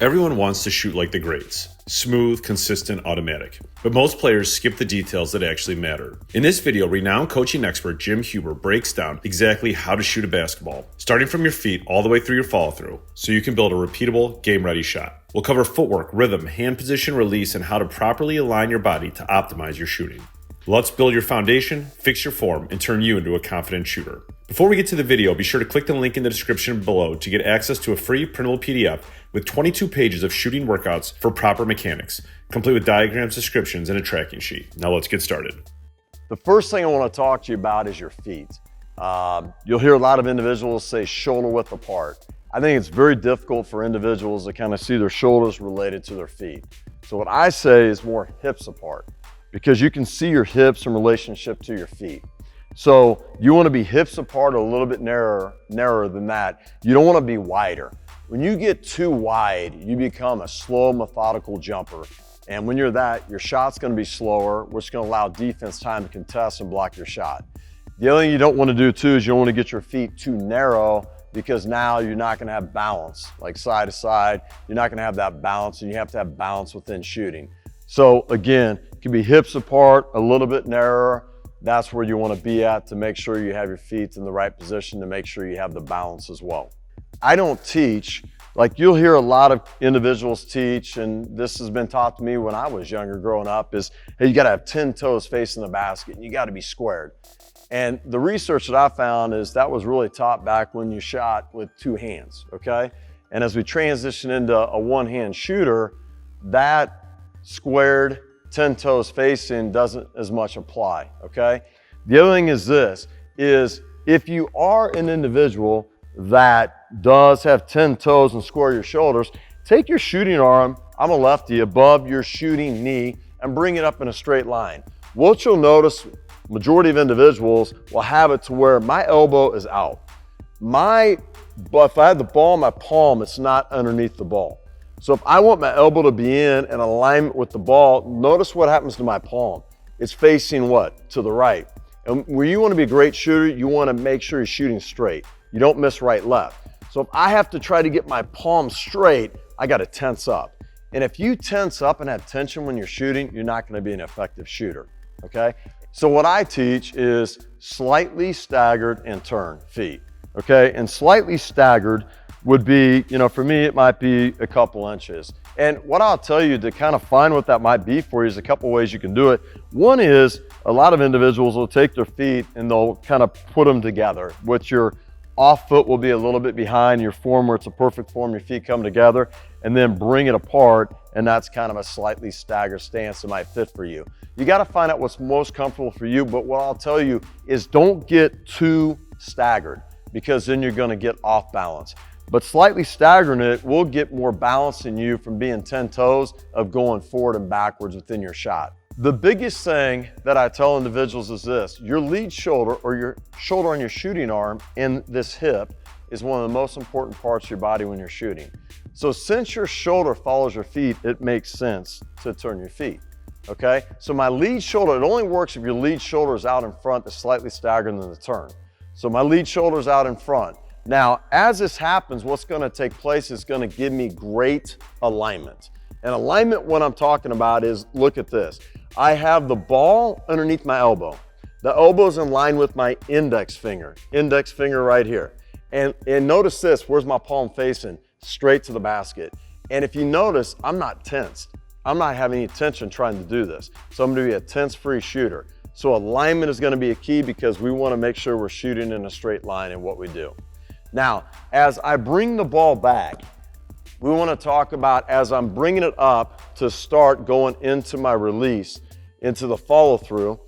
Everyone wants to shoot like the greats. Smooth, consistent, automatic. But most players skip the details that actually matter. In this video, renowned coaching expert Jim Huber breaks down exactly how to shoot a basketball, starting from your feet all the way through your follow-through, so you can build a repeatable, game-ready shot. We'll cover footwork, rhythm, hand position, release, and how to properly align your body to optimize your shooting. Let's build your foundation, fix your form, and turn you into a confident shooter. Before we get to the video, be sure to click the link in the description below to get access to a free printable PDF with 22 pages of shooting workouts for proper mechanics, complete with diagrams, descriptions, and a tracking sheet. Now let's get started. The first thing I want to talk to you about is your feet. You'll hear a lot of individuals say shoulder width apart. I think it's very difficult for individuals to kind of see their shoulders related to their feet. So what I say is more hips apart, because you can see your hips in relationship to your feet. So you want to be hips apart a little bit narrower than that. You don't want to be wider. When you get too wide, you become a slow, methodical jumper. And when you're that, your shot's going to be slower, which is going to allow defense time to contest and block your shot. The other thing you don't want to do too is you don't want to get your feet too narrow, because now you're not going to have balance, like side to side. You're not going to have that balance, and you have to have balance within shooting. So again, it can be hips apart, a little bit narrower. That's where you want to be at to make sure you have your feet in the right position, to make sure you have the balance as well. I don't teach, like you'll hear a lot of individuals teach, and this has been taught to me when I was younger growing up, is, hey, you got to have 10 toes facing the basket and you got to be squared. And the research that I found is that was really taught back when you shot with two hands, okay? And as we transition into a one-hand shooter, that squared 10 toes facing doesn't as much apply, okay? The other thing is this, is if you are an individual that does have 10 toes and square your shoulders, take your shooting arm, I'm a lefty, above your shooting knee and bring it up in a straight line. What you'll notice, majority of individuals will have it to where my elbow is out. If I have the ball in my palm, it's not underneath the ball. So if I want my elbow to be in alignment with the ball, notice what happens to my palm. It's facing what? To the right. And when you want to be a great shooter, you want to make sure you're shooting straight. You don't miss right, left. So if I have to try to get my palm straight, I got to tense up. And if you tense up and have tension when you're shooting, you're not going to be an effective shooter, okay? So what I teach is slightly staggered and turn feet, okay? And slightly staggered would be, for me, it might be a couple inches. And what I'll tell you to kind of find what that might be for you is a couple ways you can do it. One is a lot of individuals will take their feet and they'll kind of put them together, which your off foot will be a little bit behind your form where it's a perfect form, your feet come together, and then bring it apart, and that's kind of a slightly staggered stance that might fit for you. You got to find out what's most comfortable for you, but what I'll tell you is don't get too staggered, because then you're going to get off balance. But slightly staggering it will get more balance in you from being 10 toes of going forward and backwards within your shot. The biggest thing that I tell individuals is this: your lead shoulder, or your shoulder on your shooting arm, and this hip is one of the most important parts of your body when you're shooting. So since your shoulder follows your feet, it makes sense to turn your feet, okay? So my lead shoulder, it only works if your lead shoulder is out in front, to slightly stagger than the turn. So my lead shoulder is out in front. Now, as this happens, what's going to take place is going to give me great alignment. And alignment, what I'm talking about is, look at this. I have the ball underneath my elbow. The elbow's in line with my index finger right here. And notice this, where's my palm facing? Straight to the basket. And if you notice, I'm not tensed. I'm not having any tension trying to do this. So I'm going to be a tense-free shooter. So alignment is going to be a key, because we want to make sure we're shooting in a straight line in what we do. Now, as I bring the ball back, we want to talk about, as I'm bringing it up to start going into my release, into the follow through,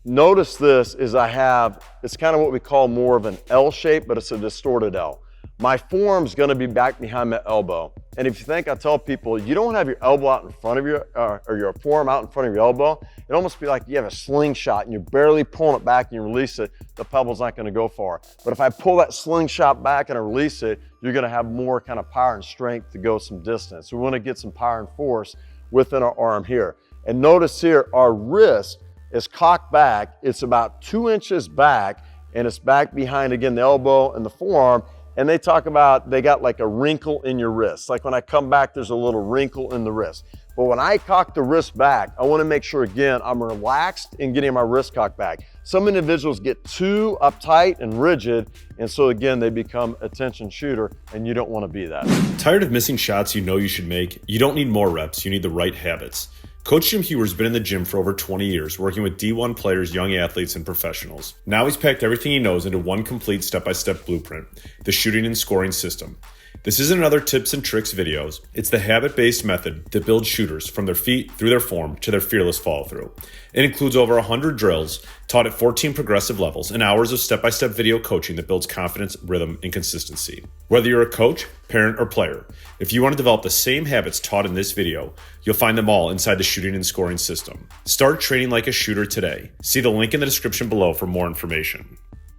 notice this is it's kind of what we call more of an L shape, but it's a distorted L. My forearm's going to be back behind my elbow. And if you think, I tell people, you don't have your elbow out in front of your, or your forearm out in front of your elbow, it almost be like you have a slingshot and you're barely pulling it back and you release it, the pebble's not going to go far. But if I pull that slingshot back and I release it, you're going to have more kind of power and strength to go some distance. We want to get some power and force within our arm here. And notice here, our wrist is cocked back. It's about 2 inches back, and it's back behind, again, the elbow and the forearm. and they talk about they got like a wrinkle in your wrist. Like when I come back, there's a little wrinkle in the wrist. But when I cock the wrist back, I want to make sure, again, I'm relaxed in getting my wrist cocked back. Some individuals get too uptight and rigid, and so again, they become attention shooter, and you don't want to be that. Tired of missing shots you know you should make? You don't need more reps, you need the right habits. Coach Jim Huber's been in the gym for over 20 years, working with D1 players, young athletes, and professionals. Now he's packed everything he knows into one complete step-by-step blueprint, the shooting and scoring system. This isn't another tips and tricks videos. It's the habit-based method that builds shooters from their feet through their form to their fearless follow-through. It includes over 100 drills taught at 14 progressive levels and hours of step-by-step video coaching that builds confidence, rhythm, and consistency. Whether you're a coach, parent, or player, if you want to develop the same habits taught in this video, you'll find them all inside the shooting and scoring system. Start training like a shooter today. See the link in the description below for more information.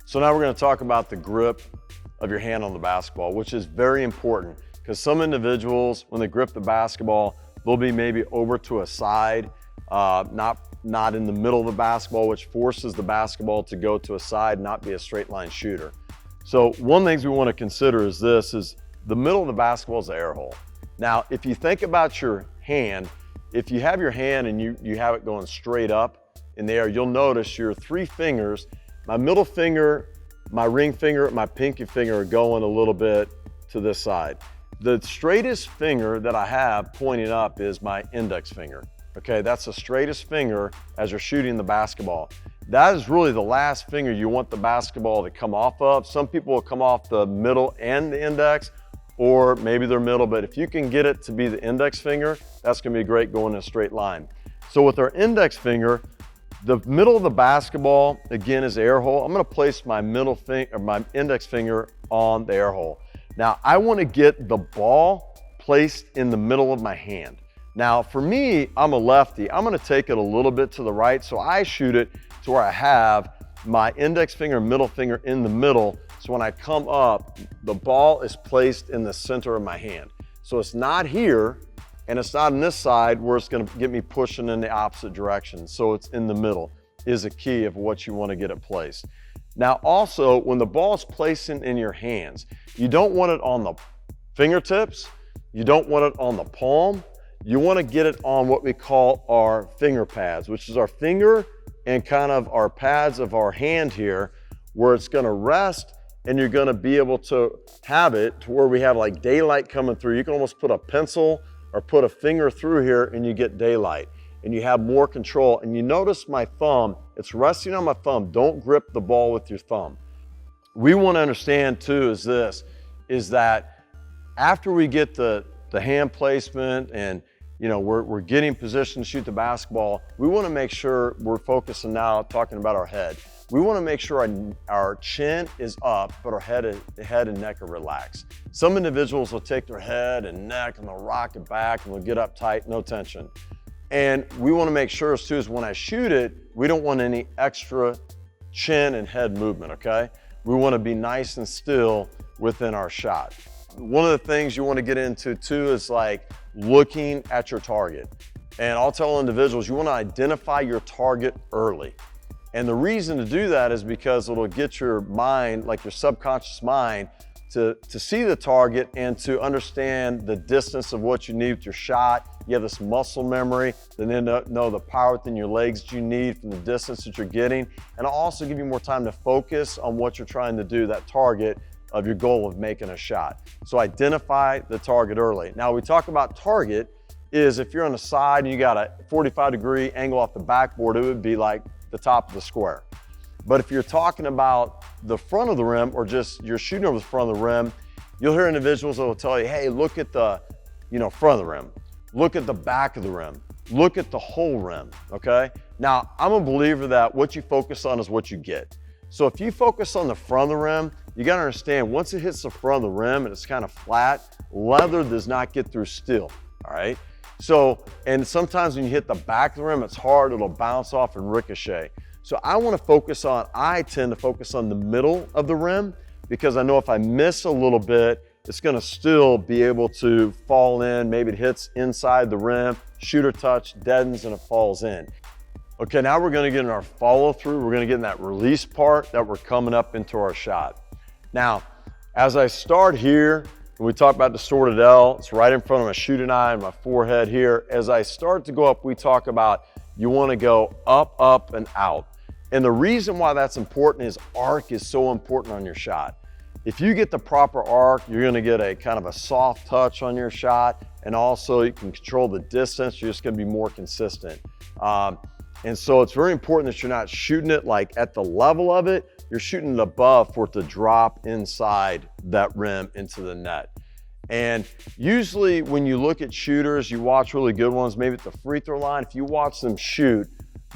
So now we're going to talk about the grip of your hand on the basketball, which is very important because some individuals, when they grip the basketball, they'll be maybe over to a side, not in the middle of the basketball, which forces the basketball to go to a side, not be a straight line shooter. So one of the things we want to consider is the middle of the basketball is the air hole. Now, if you think about your hand, if you have your hand and you have it going straight up in the air, you'll notice your three fingers, my middle finger, my ring finger, my pinky finger are going a little bit to this side. The straightest finger that I have pointing up is my index finger. Okay, that's the straightest finger as you're shooting the basketball. That is really the last finger you want the basketball to come off of. Some people will come off the middle and the index, or maybe their middle, but if you can get it to be the index finger, that's gonna be great going in a straight line. So with our index finger, the middle of the basketball, again, is the air hole. I'm gonna place my my index finger on the air hole. Now, I wanna get the ball placed in the middle of my hand. Now, for me, I'm a lefty. I'm gonna take it a little bit to the right, so I shoot it to where I have my index finger and middle finger in the middle, so when I come up, the ball is placed in the center of my hand. So it's not here, and it's not on this side where it's gonna get me pushing in the opposite direction. So it's in the middle is a key of what you wanna get it placed. Now also, when the ball is placed in your hands, you don't want it on the fingertips, you don't want it on the palm, you wanna get it on what we call our finger pads, which is our finger and kind of our pads of our hand here, where it's gonna rest and you're gonna be able to have it to where we have like daylight coming through. You can almost put a pencil or put a finger through here and you get daylight and you have more control. And you notice my thumb, it's resting on my thumb. Don't grip the ball with your thumb. We want to understand too is that after we get the hand placement and we're getting positioned to shoot the basketball, we want to make sure we're focusing now talking about our head. We want to make sure our chin is up, but our head and neck are relaxed. Some individuals will take their head and neck and they'll rock it back and they'll get uptight, no tension. And we want to make sure too is when I shoot it, we don't want any extra chin and head movement, okay? We want to be nice and still within our shot. One of the things you want to get into too is like looking at your target. And I'll tell individuals, you want to identify your target early. And the reason to do that is because it'll get your mind, like your subconscious mind, to see the target and to understand the distance of what you need with your shot. You have this muscle memory, then know the power within your legs that you need from the distance that you're getting. And it'll also give you more time to focus on what you're trying to do, that target of your goal of making a shot. So identify the target early. Now we talk about target is if you're on the side and you got a 45-degree angle off the backboard, it would be like the top of the square. But if you're talking about the front of the rim or just you're shooting over the front of the rim, you'll hear individuals that will tell you, hey, look at the front of the rim, look at the back of the rim, look at the whole rim, okay? Now, I'm a believer that what you focus on is what you get. So if you focus on the front of the rim, you gotta understand once it hits the front of the rim and it's kind of flat, leather does not get through steel, all right? So, and sometimes when you hit the back of the rim, it's hard, it'll bounce off and ricochet. So I tend to focus on the middle of the rim because I know if I miss a little bit, it's gonna still be able to fall in. Maybe it hits inside the rim, shooter touch, deadens, and it falls in. Okay, now we're gonna get in our follow through. We're gonna get in that release part that we're coming up into our shot. Now, As I start here, when we talk about distorted L, it's right in front of my shooting eye and my forehead here. As I start to go up, we talk about you want to go up, up, and out. And the reason why that's important is arc is so important on your shot. If you get the proper arc, you're going to get a kind of a soft touch on your shot, and also you can control the distance. You're just going to be more consistent. And so it's very important that you're not shooting it like at the level of it. You're shooting it above for it to drop inside that rim into the net. And usually when you look at shooters, you watch really good ones, maybe at the free throw line. If you watch them shoot,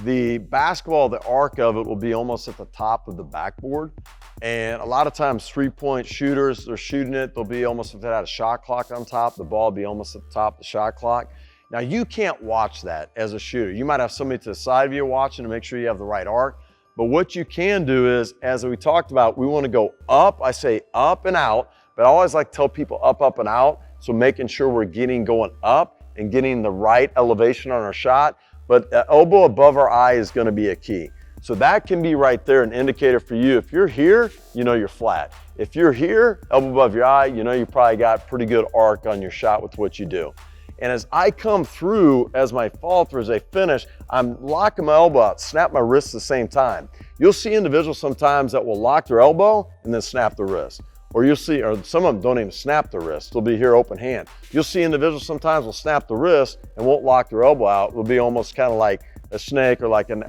the basketball, the arc of it will be almost at the top of the backboard. And a lot of times 3-point shooters, they're shooting it, they'll be almost, if they had a shot clock on top, the ball will be almost at the top of the shot clock. Now you can't watch that as a shooter. You might have somebody to the side of you watching to make sure you have the right arc. But what you can do is, as we talked about, we want to go up. I say up and out, but I always like to tell people up, up, and out. So making sure we're going up and getting the right elevation on our shot. But elbow above our eye is going to be a key. So that can be right there, an indicator for you. If you're here, you know you're flat. If you're here, elbow above your eye, you know you probably got pretty good arc on your shot with what you do. And as I come through, as my fall through, as I finish, I'm locking my elbow out, snap my wrist at the same time. You'll see individuals sometimes that will lock their elbow and then snap the wrist. Or you'll see, or some of them don't even snap the wrist. They'll be here open hand. You'll see individuals sometimes will snap the wrist and won't lock their elbow out. It'll be almost kind of like a snake or like an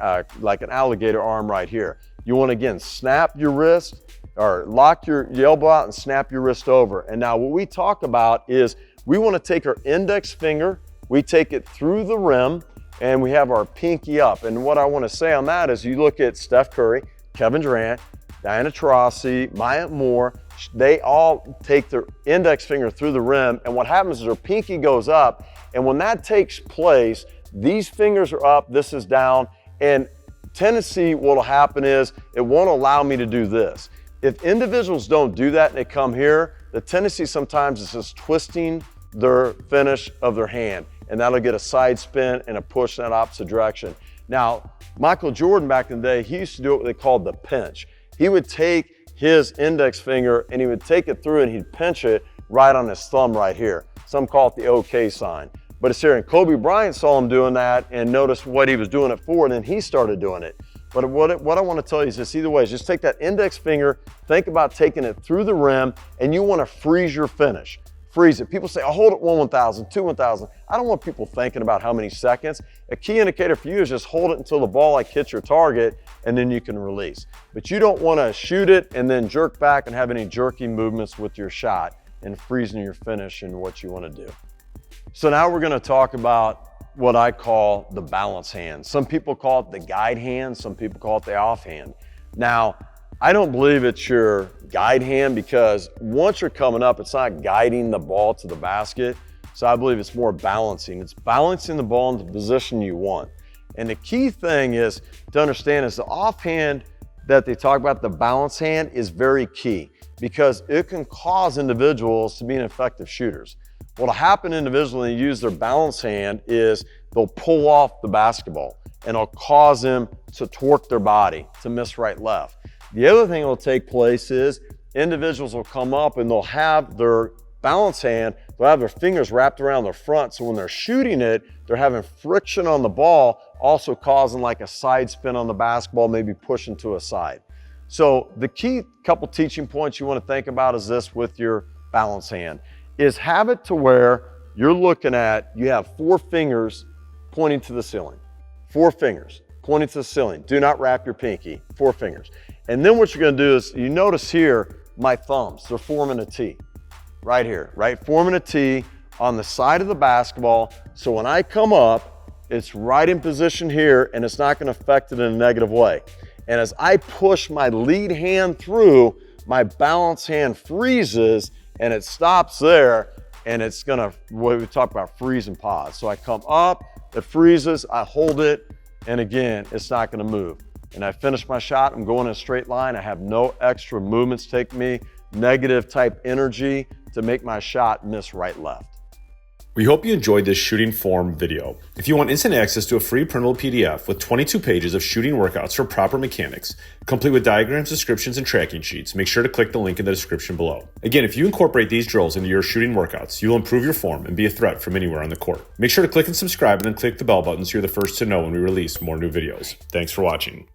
alligator arm right here. You want to, again, snap your wrist or lock your elbow out and snap your wrist over. And now what we talk about is we want to take our index finger, we take it through the rim, and we have our pinky up. And what I want to say on that is you look at Steph Curry, Kevin Durant, Diana Taurasi, Maya Moore, they all take their index finger through the rim, and what happens is their pinky goes up, and when that takes place, these fingers are up, this is down, and tendency what'll happen is it won't allow me to do this. If individuals don't do that and they come here, the tendency sometimes is just twisting their finish of their hand, and that'll get a side spin and a push in that opposite direction. Now, Michael Jordan back in the day, he used to do what they called the pinch. He would take his index finger and he would take it through and he'd pinch it right on his thumb right here. Some call it the OK sign, but it's here. And Kobe Bryant saw him doing that and noticed what he was doing it for, and then he started doing it. But what I want to tell you is this, either way, is just take that index finger, think about taking it through the rim, and you want to freeze your finish. Freeze it. People say, I'll hold it 1/1000, 2/1000. I don't want people thinking about how many seconds. A key indicator for you is just hold it until the ball like hits your target, and then you can release. But you don't want to shoot it and then jerk back and have any jerky movements with your shot and freezing your finish and what you want to do. So now we're going to talk about what I call the balance hand. Some people call it the guide hand, some people call it the off hand. Now, I don't believe it's your guide hand because once you're coming up, it's not guiding the ball to the basket. So I believe it's more balancing. It's balancing the ball in the position you want. And the key thing is to understand is the offhand that they talk about, the balance hand, is very key because it can cause individuals to be ineffective shooters. What'll happen individually when they use their balance hand is they'll pull off the basketball and it'll cause them to torque their body, to miss right, left. The other thing that will take place is individuals will come up and they'll have their balance hand, they'll have their fingers wrapped around their front. So when they're shooting it, they're having friction on the ball, also causing like a side spin on the basketball, maybe pushing to a side. So the key couple teaching points you want to think about is this with your balance hand, is have it to where you're looking at, you have 4 fingers pointing to the ceiling. 4 fingers pointing to the ceiling. Do not wrap your pinky, 4 fingers. And then what you're gonna do is, you notice here, my thumbs, they're forming a T. Right here, right? Forming a T on the side of the basketball. So when I come up, it's right in position here and it's not gonna affect it in a negative way. And as I push my lead hand through, my balance hand freezes and it stops there, and it's gonna, what we talk about, freeze and pause. So I come up, it freezes, I hold it, and again, it's not gonna move. And I finish my shot, I'm going in a straight line, I have no extra movements take me, negative type energy to make my shot miss right, left. We hope you enjoyed this shooting form video. If you want instant access to a free printable PDF with 22 pages of shooting workouts for proper mechanics, complete with diagrams, descriptions, and tracking sheets, make sure to click the link in the description below. Again, if you incorporate these drills into your shooting workouts, you'll improve your form and be a threat from anywhere on the court. Make sure to click and subscribe and then click the bell button so you're the first to know when we release more new videos. Thanks for watching.